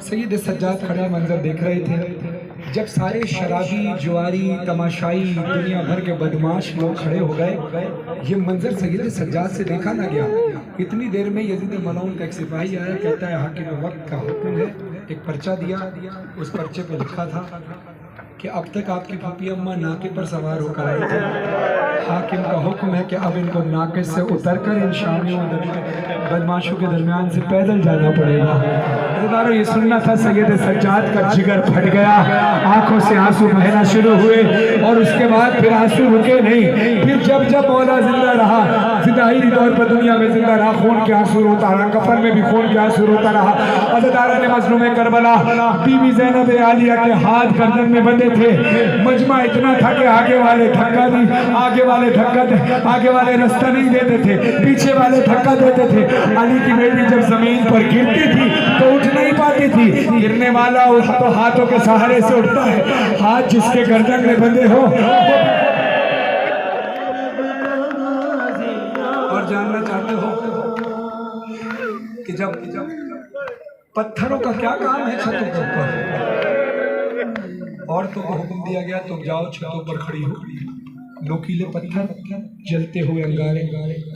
सैयद सज्जाद खड़े मंजर देख रहे थे जब सारे शराबी जुआरी तमाशाई दुनिया भर के बदमाश लोग खड़े हो गए। ये मंजर सैयद सज्जाद से देखा ना गया। इतनी देर में यजीद मलऊन का एक सिपाही आया, कहता है हाकिम वक्त का हुक्म है। एक पर्चा दिया, उस पर्चे पे लिखा था कि अब तक आपकी फूफी अम्मा नाके पर सवार होकर आई थी। हाकिम का हुक्म है कि अब इनको नाके से उतरकर इन शामियों बदमाशों के दरमियान से पैदल जाना पड़ेगा। ये सुनना था। सैयद सज्जाद का जिगर फट गया, आंखों से आंसू बहना शुरू हुए और उसके बाद फिर आंसू रुके नहीं। फिर जब जब मौला जिंदा रहा, ज़ाहिरी तौर पर दुनिया में जिंदा रहा, खून के आंसू रोता रहा, कफन में भी खून के आंसू रोता रहा। अज़ादारा ने मज़लूम करबला बीबी ज़ैनब आलिया के हाथ गर्दन में बंधे थे। मजमा इतना था कि आगे वाले धक्का दी, आगे वाले रास्ता नहीं देते थे, पीछे वाले धक्का देते थे। अली की बेटी जब जमीन पर गिरती थी तो उठ नहीं पाती थी। गिरने वाला तो हाथों के सहारे से उठता है। हाथ जिसके गर्दन में बंधे हो और जानना चाहते हो कि जब पत्थरों का क्या काम है छतों के ऊपर। औरतों को हुक्म दिया गया तो जाओ छतों पर खड़ी हो। नोकीले पत्थर, जलते हुए अंगारे,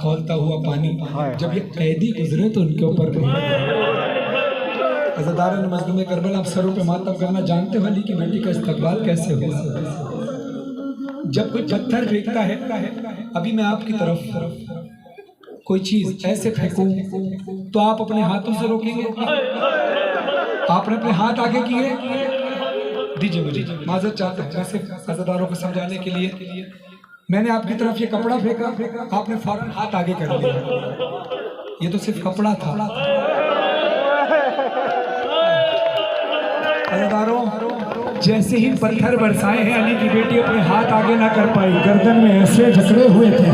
खौलता हुआ पानी। जब ये कैदी गुजरे तो उनके ऊपर अज़ादारा ने मज़लूम करबला आप सरों पे मातम करना जानते हो। अली की बेटी का इस्तकबाल कैसे हुआ? जब कोई पत्थर फेंकता है, अभी मैं आपकी तरफ कोई चीज ऐसे फेंकूं तो आप अपने हाथों से रोकेंगे? आपने अपने हाथ आगे किए? दीजिए मुझे, माजरत चाहता हूं वैसे अज़ादारों को समझाने के लिए। मैंने आपकी तरफ ये कपड़ा फेंका, आपने फौरन हाथ आगे कर दिया। ये तो सिर्फ कपड़ा था। अज़ादारों, जैसे ही पत्थर बरसाए हैं, अली की बेटी अपने हाथ आगे ना कर पाई, गर्दन में ऐसे जकड़े हुए थे।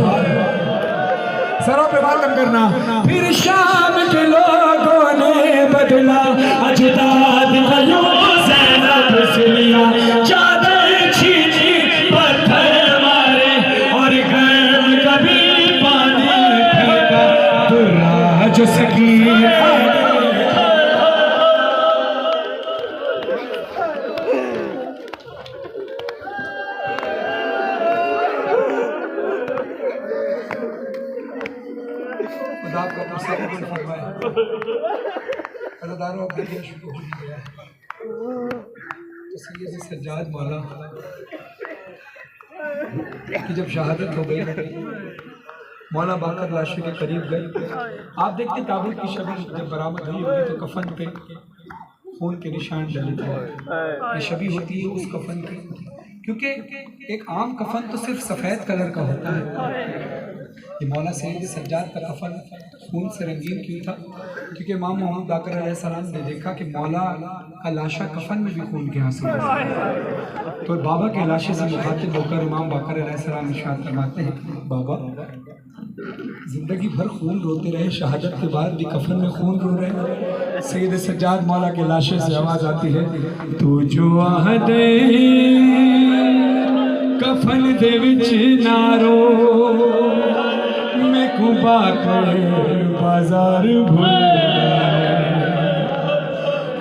सरों पे मातम करना। फिर शाम के लोगों ने बदला अजदाद ज़ैनब से लिया, चादर छीनी, पत्थर मारे और गर्म कभी पानी फेंका, दुर्रा जो सकीन शुरू हो गया। तो सैयद सज्जाद मौला की जब शहादत हो गई, मौला बाकर लाशों के करीब गए। आप देखते ताबूत की शबी जब बरामद हुई होगी तो कफन पे खून के निशान डले थे। ये शबी होती है उस कफन की, क्योंकि एक आम कफन तो सिर्फ सफ़ेद कलर का होता है। ये मौला सैयद सज्जाद का कफन खून से रंगीन क्यों था? क्योंकि इमाम मोहम्मद बाकर अलैहिस्सलाम ने देखा कि मौला का लाशा कफन में भी खून के आंसू है। तो बाबा के लाशे से मुखातिब होकर इमाम बाकर अलैहिस्सलाम इरशाद फरमाते हैं, बाबा जिंदगी भर खून रोते रहे, शहादत के बाद भी कफन में खून रो रहे। सैयद सज्जाद मौला के लाशे से आवाज़ आती है, तू जो आहदे कफन दे विच नारो, मैं कुबा कर बाजार भूल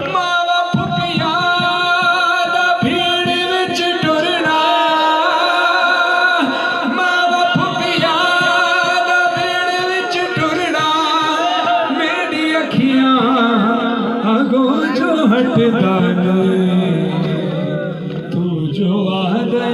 मावा फुपिया दा भीड़ विच टुरना, मावा फुपिया दा भीड़ विच टुरना, मेरी अखियां अगों जो हटदा नहीं, तू जो आहदे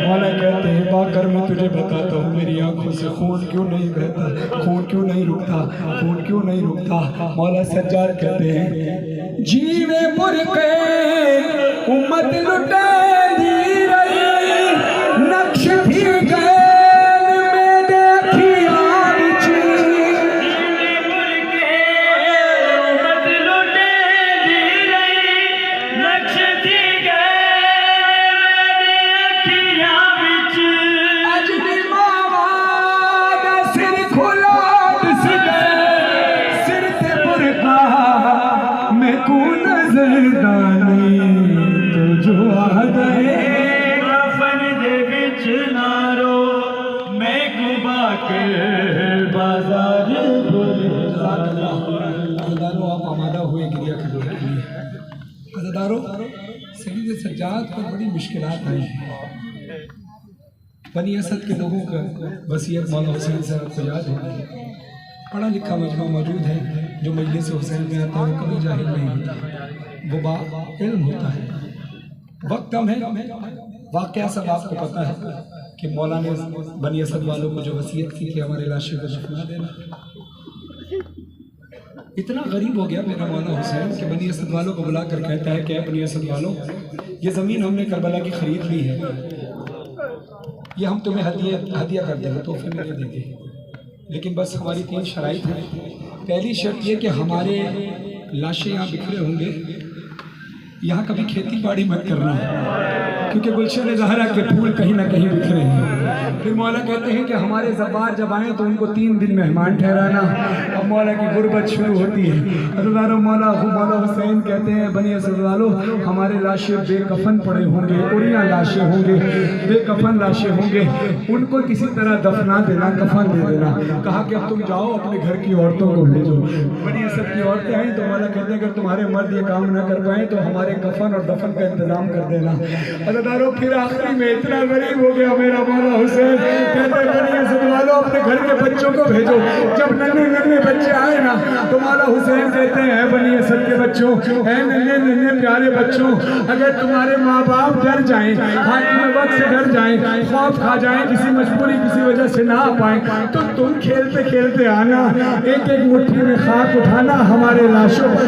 मौला कहते हैं बाकर मैं तुझे बताता हूँ मेरी आंखों से खून क्यों नहीं बहता, खून क्यों नहीं रुकता, खून क्यों नहीं रुकता। मौला सज्जाद कहते हैं जीवे मुर्के सईद सज्जाद पर बड़ी मुश्किलात आई हैं। बनी असद के लोगों का वसीयत मौला हुसैन साहब को याद होगी। पढ़ा लिखा मजमा मौजूद है, जो मजलिस हुसैन में आता है वो कभी जाहिल नहीं होता, वो इल्म होता है। वक्त कम है, वाकया सब आपको पता है कि मौला ने बनी असद वालों को जो वसीयत की कि हमारे लाशों को दफना देना। इतना गरीब हो गया मेरा मौला हुसैन कि बनी असद वालों को बुला कर कहता है कि बनी असद वालों, ये ज़मीन हमने करबला की खरीद ली है, ये हम तुम्हें हदिया कर देंगे, तोहफे में दे देंगे, लेकिन बस हमारी 3 शराइत हैं। पहली शर्त ये कि हमारे लाशें यहाँ बिखरे होंगे, यहाँ कभी खेती बाड़ी मत करना, क्योंकि गुलशन ज़हरा के फूल कहीं ना कहीं बिखरे हैं। फिर मौला कहते हैं कि हमारे ज़बार जब आएँ तो उनको 3 दिन मेहमान ठहराना। अब मौला की गुर्बत शुरू होती है। अज़दारों मौला हुसैन कहते हैं बनी असद वालों, हमारे लाशें बेकफन पड़े होंगे, उड़िया लाशें होंगे, बेकफन लाशें होंगे, उनको किसी तरह दफना देना, कफन दे देना। कहा कि अब तुम जाओ अपने घर की औरतों को भेजो। बनी असद की औरतें आई तो मौला कहते हैं अगर तुम्हारे मर्द ये काम ना कर पाए तो हमारे कफन और दफन का इंतजाम कर देना। अज़दारों फिर आखिरी में इतना गरीब हो गया मेरा मौला हुसैन, कहते बनी असद वालों अपने घर के बच्चों को भेजो। जब नन्हे नन्हे बच्चे आए ना तो मौला हुसैन कहते हैं बनी असद के बच्चों, है नन्हे नन्हे प्यारे बच्चों, अगर तुम्हारे माँ बाप डर जाएं, हाकिम वक्त से डर जाएं, खौफ खा जाएं, किसी मजबूरी किसी वजह से ना आ पाए, तो तुम खेलते खेलते आना, एक एक मुट्ठी में खाक उठाना, हमारे लाशों पर।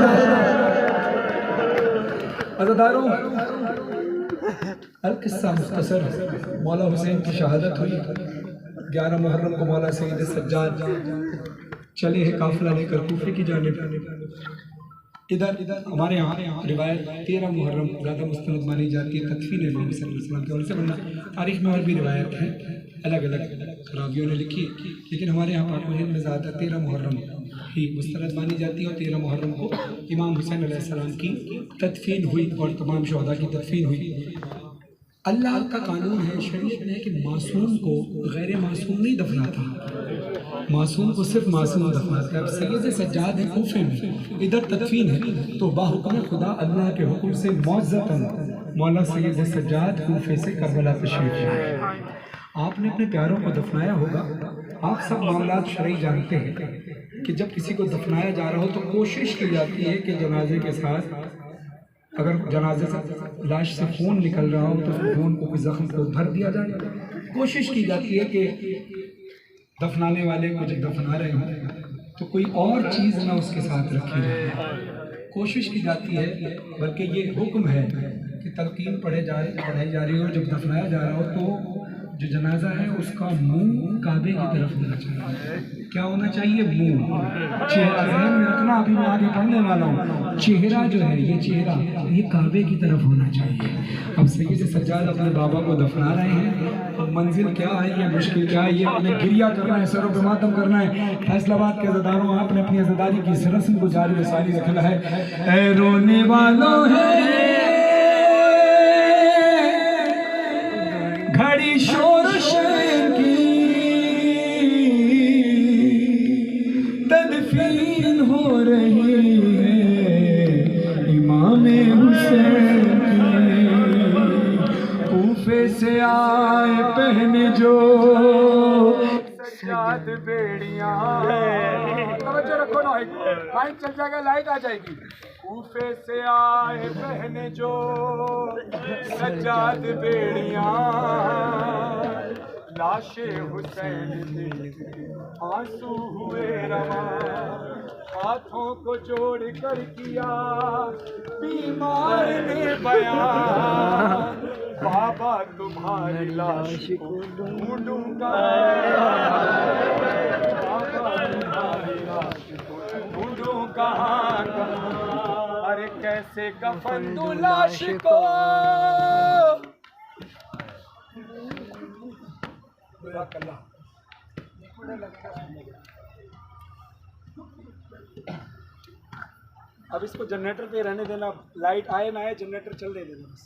अज़दारों किस्सा मुख्तसर, मौला हुसैन की शहादत हुई 11 मुहर्रम को। मौला सईद सज्जाद चले हैं काफिला लेकर कूफे की जानिब। इधर हमारे यहाँ रिवायत 13 मुहर्रम ज़्यादा मुस्तनद मानी जाती है तदफीन इमाम सल्लल्लाहु अलैहि वसल्लम के वजह से, वरना तारीख में और भी रिवायत हैं अलग अलग रावियों ने लिखी, लेकिन हमारे यहाँ पाक हिंद में ज़्यादा 13 मुहर्रम ही मुस्तनद मानी जाती है। और 13 मुहर्रम को इमाम हुसैन अलैहिस्सलाम की तदफीन हुई और तमाम शहदा की तदफीन हुई। अल्लाह का कानून है, शरीयत में है कि मासूम को गैर मासूम नहीं दफनाता, मासूम को सिर्फ मासूम दफनाता है। अब सैयद सज्जाद है कूफे में, इधर तदफीन है, तो बाहुक्म खुदा अल्लाह के हुक्म से मौज़तन मौला सैयद सज्जाद कूफे से करबला तशरीफ लाए। आपने अपने प्यारों को दफनाया होगा, आप सब मामलात शरई जानते हैं कि जब किसी को दफनाया जा रहा हो तो कोशिश की जाती है कि जनाजे के साथ, अगर जनाजे से लाश से खून निकल रहा हो तो उस खून को, जख्म को भर दिया जाए। कोशिश की जाती है कि दफनाने वाले को जब दफना रहे हों तो कोई और चीज़ ना उसके साथ रखी जाए, कोशिश की जाती है। बल्कि ये हुक्म है कि तलकीन पढ़ाई जा रही हो, जब दफनाया जा रहा हो तो जो जनाजा है उसका मुंह काबे की तरफ होना चाहिए। क्या होना चाहिए? मुंह, चेहरा ज़हन में रखना, अभी मैं आगे पढ़ने वाला हूँ। चेहरा जो है, ये चेहरा ये काबे की तरफ होना चाहिए। अब सैयद सज्जाद अपने बाबा को दफना रहे हैं, अब मंजिल क्या है, ये मुश्किल क्या है, ये अपने गिरिया करना है, सरों पे मातम करना है। फैसलाबाद के अज़दारों, आपने अपनी अज़दारी की इस रस्म को जारी व सारी रखना है। ऐ रोने वालों है घड़ी शोरश की, तदफीन हो रही है इमाम हुसैन की। कूफे से आए पहने जो सज्जाद बेड़ियां, तवज्जो रखो ना, माइक चल जाएगा, लाइट आ जाएगी। कूफे से आए पहने जो सज्जाद बेड़ियां, लाशे हुसैन की आंसू हुए रवा, हाथों को जोड़ कर किया बीमार ने बयान, बाबा तुम्हारी लाश को ढूंढूंगा, बाबा तुम्हारी लाश को ढूंढूं कहाँ कहाँ, अरे कैसे कफन दूं लाश को। अब इसको जनरेटर पे रहने देना, लाइट आए ना आए जनरेटर चल दे देना बस।